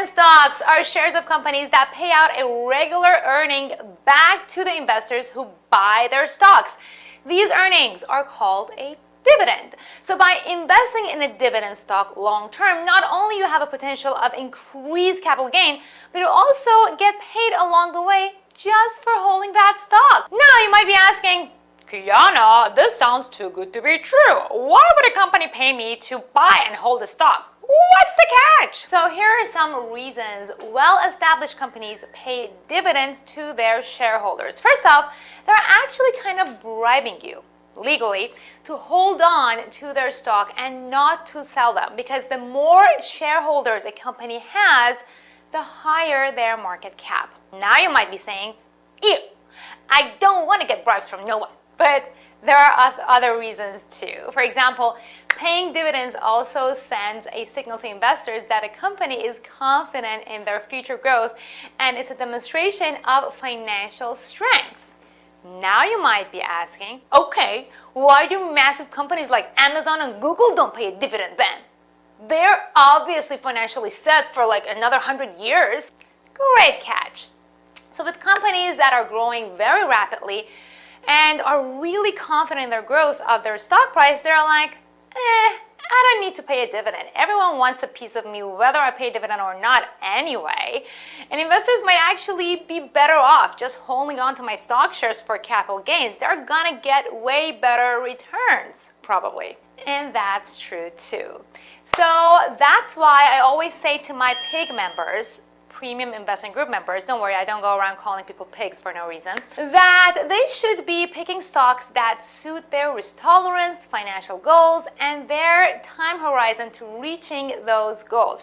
Dividend stocks are shares of companies that pay out a regular earning back to the investors who buy their stocks. These earnings are called a dividend. So by investing in a dividend stock long term, not only you have a potential of increased capital gain, but you also get paid along the way just for holding that stock. Now you might be asking, Kiana, this sounds too good to be true. Why would a company pay me to buy and hold a stock? What's the catch? So here are some reasons well-established companies pay dividends to their shareholders. First off, they're actually kind of bribing you legally to hold on to their stock and not to sell them, because the more shareholders a company has, the higher their market cap. Now you might be saying, ew, I don't want to get bribes from no one. But there are other reasons too. For example, paying dividends also sends a signal to investors that a company is confident in their future growth, and it's a demonstration of financial strength. Now you might be asking, okay, why do massive companies like Amazon and Google don't pay a dividend then? They're obviously financially set for like another 100 years. Great catch. So with companies that are growing very rapidly and are really confident in their growth of their stock price, they're like, I don't need to pay a dividend. Everyone wants a piece of me whether I pay a dividend or not anyway. And investors might actually be better off just holding on to my stock shares for capital gains. They're gonna get way better returns, probably. And that's true too. So that's why I always say to my PIG members, Premium Investment Group members, don't worry, I don't go around calling people pigs for no reason, that they should be picking stocks that suit their risk tolerance, financial goals, and their time horizon to reaching those goals.